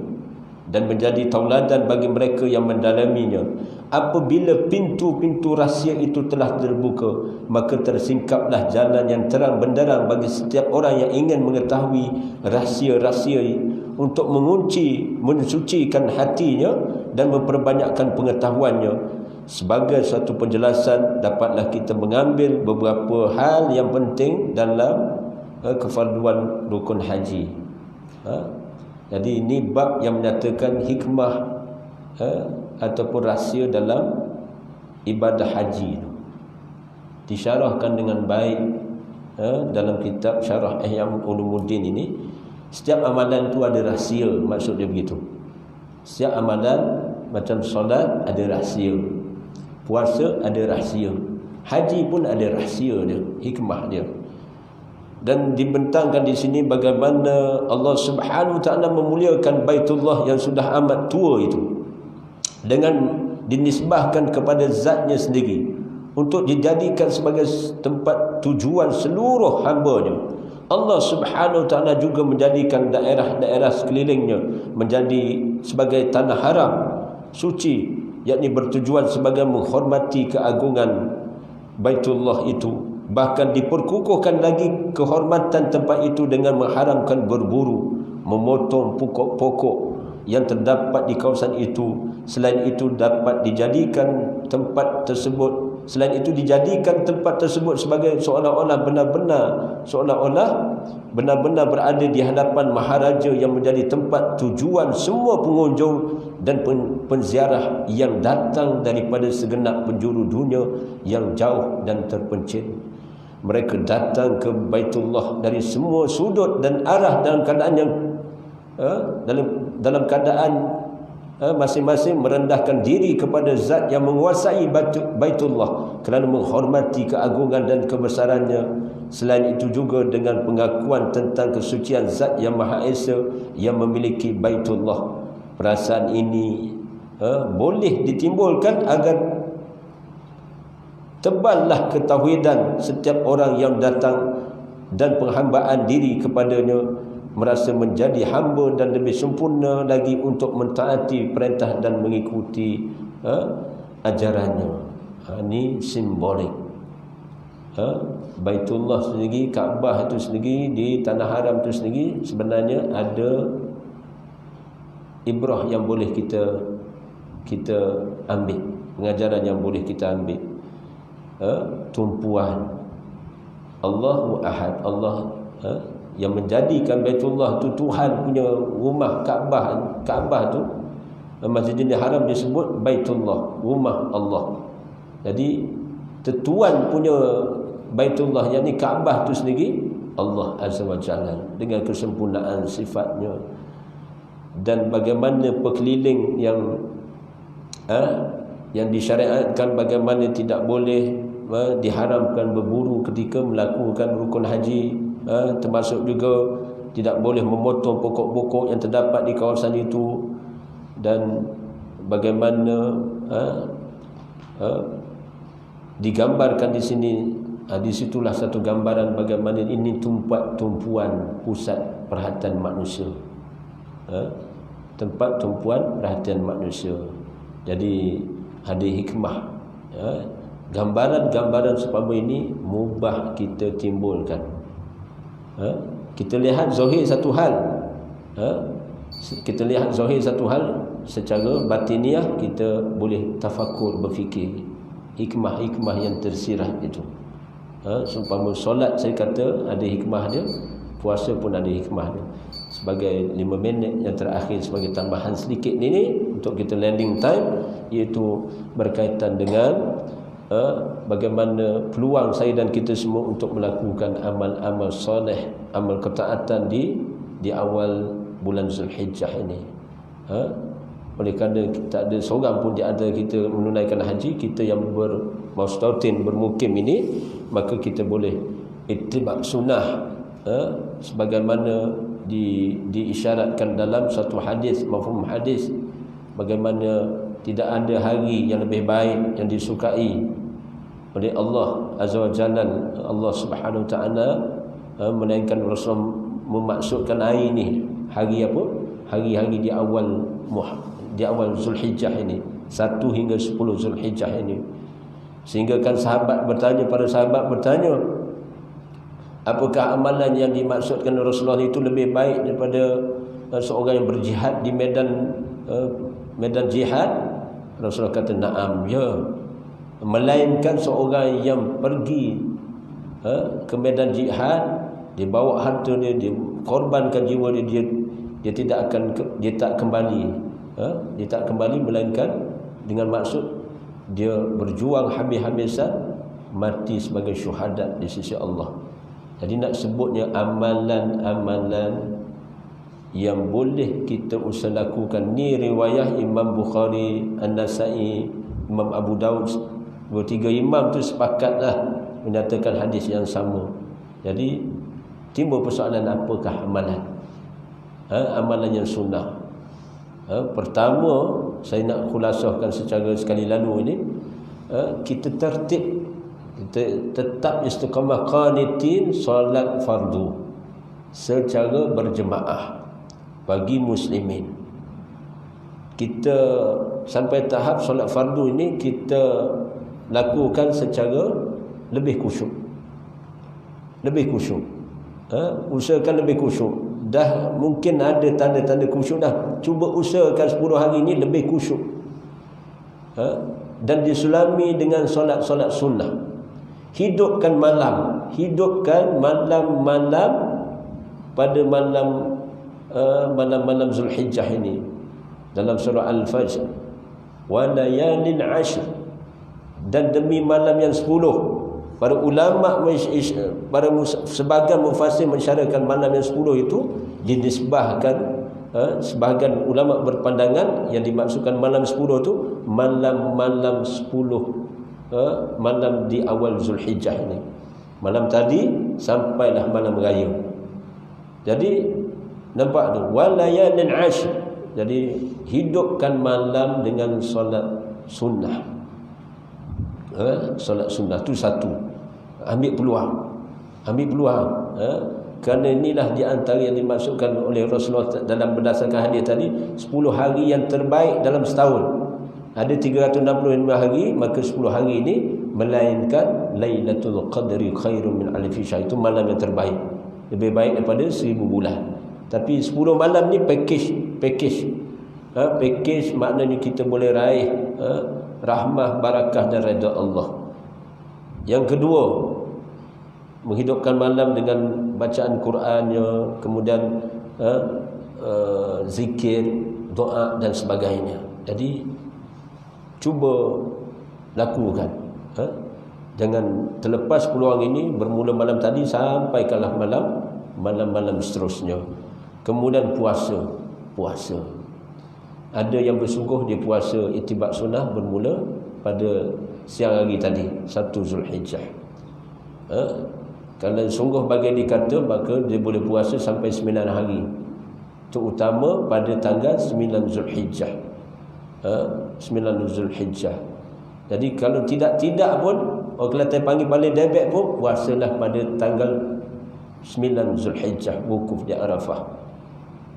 dan menjadi tauladan bagi mereka yang mendalaminya. Apabila pintu-pintu rahsia itu telah terbuka, maka tersingkaplah jalan yang terang benderang bagi setiap orang yang ingin mengetahui rahsia-rahsia untuk mensucikan hatinya dan memperbanyakkan pengetahuannya. Sebagai satu penjelasan, dapatlah kita mengambil beberapa hal yang penting dalam kefarduan rukun haji. Jadi ini bab yang menyatakan hikmah ataupun rahsia dalam ibadah haji. Disyarahkan dengan baik dalam kitab Syarah Ihya Ulumuddin ini. Setiap amalan tu ada rahsia, maksud dia begitu. Setiap amalan macam solat ada rahsia, puasa ada rahsia, haji pun ada rahsia dia, hikmah dia. Dan dibentangkan di sini bagaimana Allah Subhanahu wa taala memuliakan Baitullah yang sudah amat tua itu dengan dinisbahkan kepada zatnya sendiri untuk dijadikan sebagai tempat tujuan seluruh hamba-Nya. Allah Subhanahu wa taala juga menjadikan daerah-daerah sekelilingnya menjadi sebagai tanah haram suci, yakni bertujuan sebagai menghormati keagungan Baitullah itu. Bahkan diperkukuhkan lagi kehormatan tempat itu dengan mengharamkan berburu, memotong pokok-pokok yang terdapat di kawasan itu. Selain itu dapat dijadikan tempat tersebut Selain itu dijadikan tempat tersebut sebagai seolah-olah benar-benar berada di hadapan maharaja yang menjadi tempat tujuan semua pengunjung dan penziarah yang datang daripada segenap penjuru dunia yang jauh dan terpencil. Mereka datang ke Baitullah dari semua sudut dan arah dalam keadaan yang dalam keadaan masing-masing merendahkan diri kepada zat yang menguasai Baitullah kerana menghormati keagungan dan kebesarannya. Selain itu juga dengan pengakuan tentang kesucian zat yang Maha Esa yang memiliki Baitullah. Perasaan ini boleh ditimbulkan agar teballah ketauhidan setiap orang yang datang dan penghambaan diri kepadanya, merasa menjadi hamba dan lebih sempurna lagi untuk mentaati perintah dan mengikuti ajarannya. Ini simbolik. Baitullah sendiri, Kaabah itu sendiri, di Tanah Haram itu sendiri sebenarnya ada ibrah yang boleh kita ambil, pengajaran yang boleh kita ambil. Tumpuan Allahu Ahad, Allah yang menjadikan Baitullah tu Tuhan punya rumah. Kaabah tu, Masjidil Haram disebut Baitullah, rumah Allah. Jadi tetuan punya Baitullah, yakni Kaabah tu sendiri Allah Azza wa Jalla dengan kesempurnaan sifatnya. Dan bagaimana perkeliling yang disyariatkan, bagaimana tidak boleh diharamkan berburu ketika melakukan rukun haji, termasuk juga tidak boleh memotong pokok-pokok yang terdapat di kawasan itu. Dan bagaimana digambarkan di sini, di situlah satu gambaran bagaimana ini tumpuan pusat perhatian manusia, tempat tumpuan perhatian manusia. Jadi ada hikmah. Gambaran-gambaran sepama ini mubah kita timbulkan. Kita lihat zahir satu hal, secara batiniah kita boleh tafakur, berfikir hikmah-hikmah yang tersirat itu. Seumpama solat, saya kata ada hikmah dia, puasa pun ada hikmah dia. Sebagai 5 minit yang terakhir, sebagai tambahan sedikit ini untuk kita landing time, iaitu berkaitan dengan bagaimana peluang saya dan kita semua untuk melakukan amal-amal soleh, amal ketaatan di awal bulan Zulhijjah ini. Oleh kerana tak ada seorang pun di antara kita menunaikan haji, kita yang bermustautin, bermukim ini, maka kita boleh ittiba' sunnah sebagaimana diisyaratkan dalam satu hadis, mafhum hadis, bagaimana tidak ada hari yang lebih baik, yang disukai oleh Allah Azza wa Jalla, Allah Subhanahu wa taala, melainkan Rasul memaksudkan hari ini, hari apa? Hari-hari di awal Zulhijjah ini, 1 hingga 10 Zulhijjah ini. Sehingga kan para sahabat bertanya, apakah amalan yang dimaksudkan Rasulullah itu lebih baik daripada seorang yang berjihad di medan jihad? Rasulullah kata, na'am, ya. Melainkan seorang yang pergi ke medan jihad, dia bawa harta dia, dia korbankan jiwa dia, dia tak kembali, dia tak kembali, melainkan dengan maksud dia berjuang habis-habisan, mati sebagai syuhada di sisi Allah. Jadi nak sebutnya amalan-amalan yang boleh kita usah lakukan. Ni riwayah Imam Bukhari, An-Nasai, Imam Abu Daud. 2-3 imam tu sepakatlah menyatakan hadis yang sama. Jadi timbul persoalan, apakah amalan? Amalan yang sunnah. Pertama, saya nak khulasahkan secara sekali lalu ini, kita tertib, kita tetap istiqamah qanitin solat fardu secara berjemaah bagi muslimin. Kita sampai tahap solat fardu ini kita lakukan secara lebih khusyuk. Usahakan lebih khusyuk. Dah mungkin ada tanda-tanda khusyuk dah, cuba usahakan 10 hari ini lebih khusyuk. dan disulami dengan solat-solat sunnah. Hidupkan malam-malam pada malam-malam Zulhijjah ini dalam surah Al-Fajr, wa layalin ashr, dan demi malam yang 10. Para ulama, sebahagian mufassir mensyarahkan malam yang 10 itu dinisbahkan, sebahagian ulama berpandangan yang dimaksudkan malam 10 itu malam 10, malam di awal Zulhijjah ini. Malam tadi sampailah malam raya. Jadi nampak tu, walayalin ashr. Jadi hidupkan malam dengan solat sunnah. Solat sunnah tu satu. Ambil peluang. Kerana inilah di antara yang dimaksudkan oleh Rasulullah dalam berdasarkan hadis tadi, 10 hari yang terbaik dalam setahun. Ada 365 hari, maka 10 hari ini melainkan Lailatul Qadri khairun min alfi syahr. Itu malam yang terbaik, lebih baik daripada 1000 bulan. Tapi 10 malam ni package maknanya kita boleh raih rahmah, barakah dan redha Allah. Yang kedua, menghidupkan malam dengan bacaan Qurannya, kemudian zikir, doa dan sebagainya. Jadi cuba lakukan. Jangan terlepas peluang ini, bermula malam tadi sampaikanlah malam-malam seterusnya. Kemudian puasa. Ada yang bersungguh dia puasa itibak sunnah bermula pada siang hari tadi, 1 Zulhijjah. Kalau sungguh bagi dikata, maka dia boleh puasa sampai 9 hari. Terutama pada tanggal 9 Zulhijjah. 9 Zulhijjah. Jadi kalau tidak pun, orang Kelantan panggil paling debek pun, puasalah pada tanggal 9 Zulhijjah, wukuf di Arafah.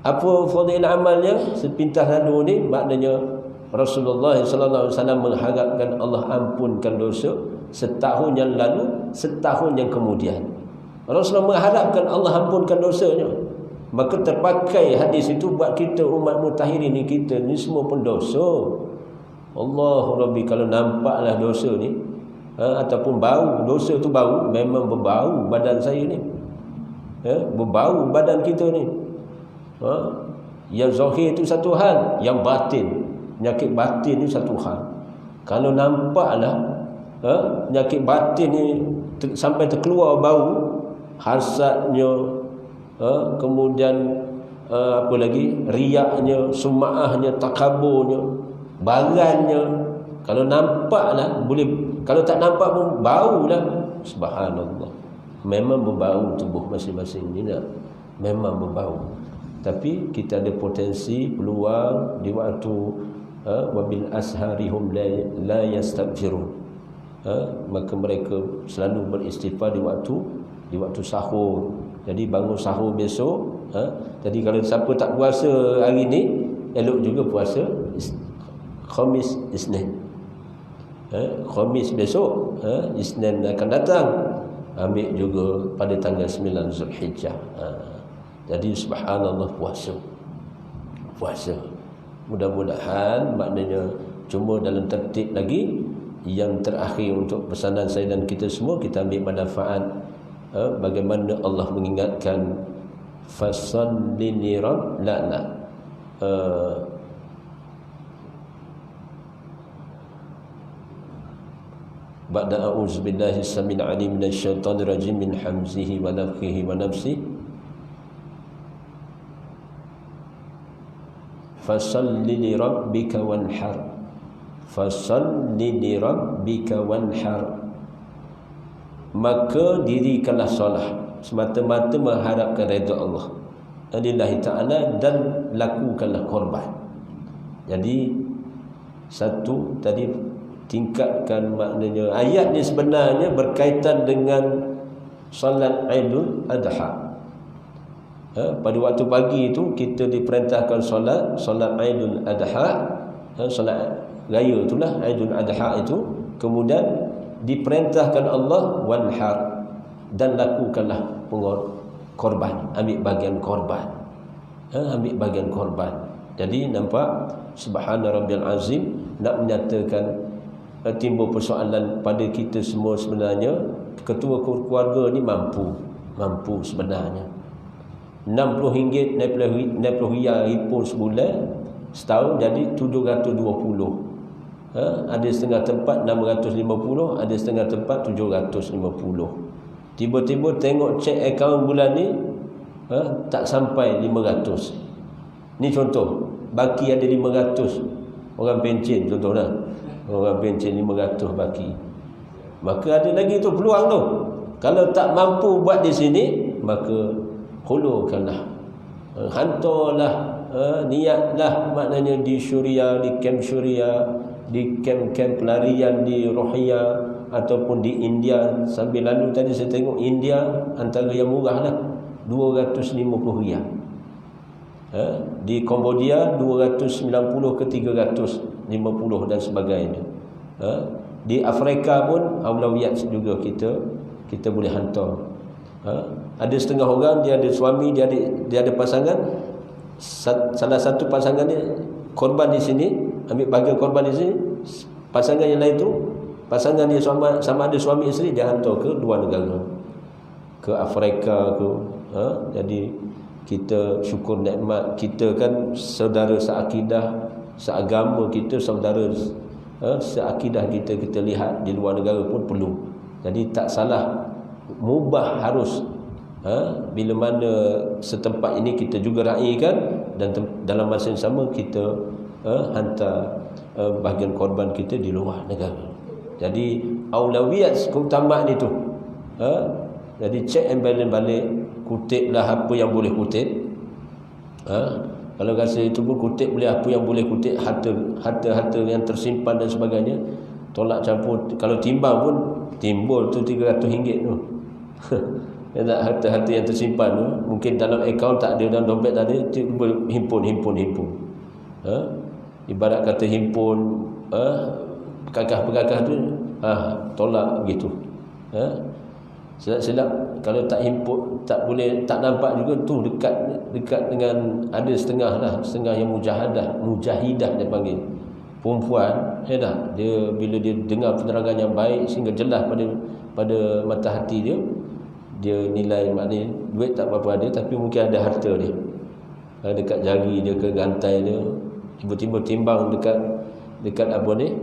Apa fadilah amalnya? Sepintas lalu ni, maknanya Rasulullah sallallahu alaihi wasallam mengharapkan Allah ampunkan dosa setahun yang lalu, setahun yang kemudian. Rasulullah mengharapkan Allah ampunkan dosanya. Maka terpakai hadis itu buat kita umat mutahirin ni, kita ni semua pun dosa. Allah Rabbi, kalau nampaklah dosa ni ataupun bau, dosa tu bau, memang berbau badan saya ni. Berbau badan kita ni. Yang zahir itu satu hal, yang batin, penyakit batin ni satu hal. Kalau nampaklah penyakit batin ni sampai terkeluar bau, hasadnya, kemudian apa lagi, riaknya, sum'ahnya, takaburnya, barannya, kalau nampaklah boleh, kalau tak nampak pun baulah. Subhanallah, memang berbau tubuh masing-masing ni, memang berbau. Tapi kita ada potensi, peluang di waktu wabil asharihum la yastaghfirun. Maka mereka selalu beristighfar di waktu sahur. Jadi bangun sahur besok. Jadi kalau siapa tak puasa hari ni, elok juga puasa Khamis Isnin. Khamis besok, Isnin akan datang, ambil juga pada tanggal 9 Zulhijjah. Jadi subhanallah, puasa. Mudah-mudahan, maknanya cuma dalam tertib lagi. Yang terakhir untuk pesanan saya dan kita semua, kita ambil manfaat bagaimana Allah mengingatkan fasalli li rabbika. Ba'da a'udzubillahi samil alim minasyaitonir rajim min hamzihi wa nafthihi wa nafsihi. Fasalli li rabbika wanhar. Fasalli li rabbika wanhar. Maka dirikanlah solat semata-mata mengharapkan redha Allah lillahi ta'ala, dan lakukanlah korban. Jadi satu tadi tingkatkan, maknanya ayat ni sebenarnya berkaitan dengan solat Aidul Adha. Pada waktu pagi itu kita diperintahkan solat Aidul Adha, solat raya itulah Aidul Adha itu. Kemudian diperintahkan Allah wanhar, dan lakukanlah korban, ambil bagian korban. Jadi nampak subhana rabbiyal azim nak menyatakan timbul persoalan pada kita semua sebenarnya. Ketua keluarga ni mampu sebenarnya. RM60 naik riyal pun sebulan, setahun jadi 720. Ada setengah tempat 650, ada setengah tempat 750. Tiba-tiba tengok cek akaun bulan ni tak sampai 500. Ni contoh, baki ada 500. Orang pencen contohlah. Orang pencen 500 baki. Maka ada lagi tu peluang tu. Kalau tak mampu buat di sini, maka hulurkanlah. Hantarlah, niatlah, maknanya di Syria, di kamp Syria, di kamp-kamp pelarian di Rohingya ataupun di India. Sambil lalu tadi saya tengok India antara yang murah lah, 250 riyal. Di Cambodia 290 ke 350 dan sebagainya. Di Afrika pun aulawiyat juga kita boleh hantar. Ada setengah orang dia ada suami, dia ada pasangan. Salah satu pasangan dia korban di sini, ambil bahagian korban di sini. Pasangan yang lain tu, pasangan dia sama ada suami isteri, dia hantar ke luar negara, ke Afrika ke. Jadi kita syukur nikmat, kita kan saudara seakidah, seagama kita, saudara seakidah kita lihat di luar negara pun perlu. Jadi tak salah, mubah harus bila mana setempat ini kita juga raikan, dan dalam masa yang sama kita hantar bahagian korban kita di luar negara. Jadi aulawiyat keutamaan itu. Jadi check and balance balik, kutiplah apa yang boleh kutip. Kalau rasa itu pun kutip boleh apa yang boleh kutip, harta yang tersimpan dan sebagainya. Tolak campur. Kalau timbang pun timbul tu RM300 tu. Harta-harta yang tersimpan tu, mungkin dalam akaun tak ada, dalam dompet tak ada, himpun. Ibarat kata himpun perkakah tu, tolak begitu. Silap kalau tak himpun, tak boleh, tak nampak juga tu, dekat dengan ada setengah yang mujahidah dia panggil. Perempuan, dia bila dia dengar penerangan yang baik sehingga jelas pada mata hati dia nilai, maknanya duit tak apa-apa ada, tapi mungkin ada harta dia dekat jari dia, ke gantai dia. Tiba-tiba timbang dekat apa ni,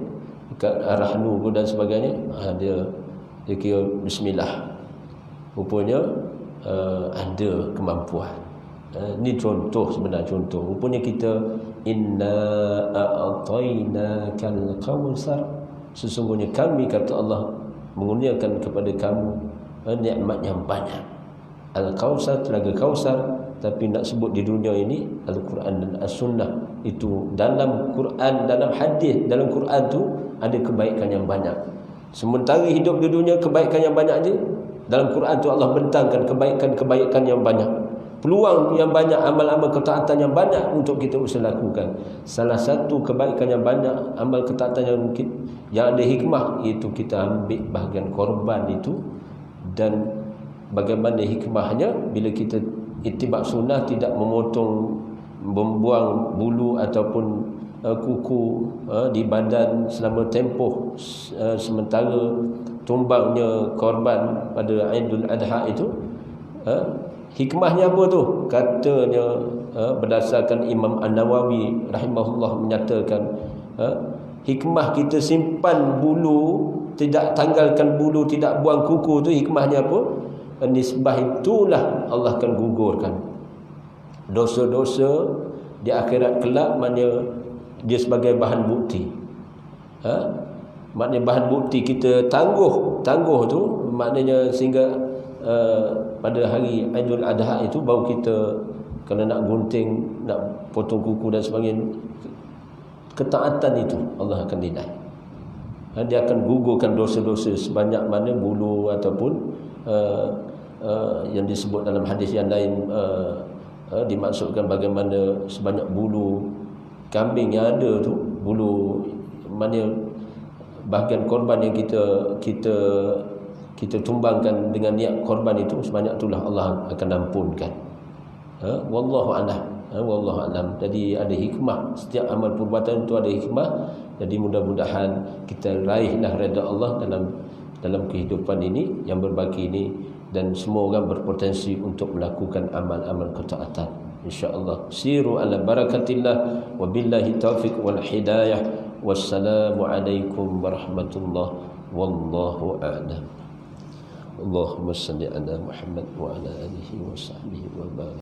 dekat rahnu dan sebagainya, dia kira bismillah. Rupanya ada kemampuan. Ini contoh, sebenarnya contoh. Rupanya kita inna a'tainakal kautsar, sesungguhnya kami, kata Allah, mengurniakan kepada kamu nikmat yang banyak. Al-Kautsar, telaga Kautsar, tapi nak sebut di dunia ini Al-Quran dan As-Sunnah. Itu dalam Quran, dalam hadis, dalam Quran tu ada kebaikan yang banyak. Sementara hidup di dunia kebaikan yang banyak je, dalam Quran tu Allah bentangkan kebaikan yang banyak, peluang yang banyak, amal-amal ketaatan yang banyak untuk kita usaha lakukan. Salah satu kebaikan yang banyak, amal ketaatan yang mungkin yang ada hikmah, iaitu kita ambil bahagian korban itu. Dan bagaimana hikmahnya bila kita ittiba' sunnah, tidak memotong, membuang bulu ataupun kuku di badan selama tempoh sementara tumbangnya korban pada Aidul Adha itu. Hikmahnya apa tu? Katanya berdasarkan Imam An-Nawawi rahimahullah menyatakan, hikmah kita simpan bulu, tidak tanggalkan bulu, tidak buang kuku tu, hikmahnya apa? Nisbah itulah Allah akan gugurkan dosa-dosa di akhirat kelak, maknanya dia sebagai bahan bukti. Maknanya bahan bukti kita tangguh tu, maknanya sehingga pada hari Aidul Adha itu baru kita, kalau nak gunting, nak potong kuku dan sebagainya, ketaatan itu Allah akan nilai. Dia akan gugurkan dosa-dosa sebanyak mana bulu ataupun yang disebut dalam hadis yang lain, dimaksudkan bagaimana sebanyak bulu kambing yang ada tu, bulu mana bahagian korban yang kita tumbangkan dengan niat korban itu, sebanyak itulah Allah akan ampunkan. Wallahu a'lam. Wallahu a'lam. Jadi ada hikmah, setiap amal perbuatan itu ada hikmah. Jadi mudah-mudahan kita raihlah redha Allah dalam kehidupan ini yang berbaki ini, dan semua orang berpotensi untuk melakukan amal-amal ketaatan, insya-Allah. Siru ala barakatillah, wabillahi taufiq wal hidayah. Wassalamu alaikum warahmatullahi wallahu a'lam. Allahumma salli ala Muhammad wa ala alihi wa sahbihi wa barik.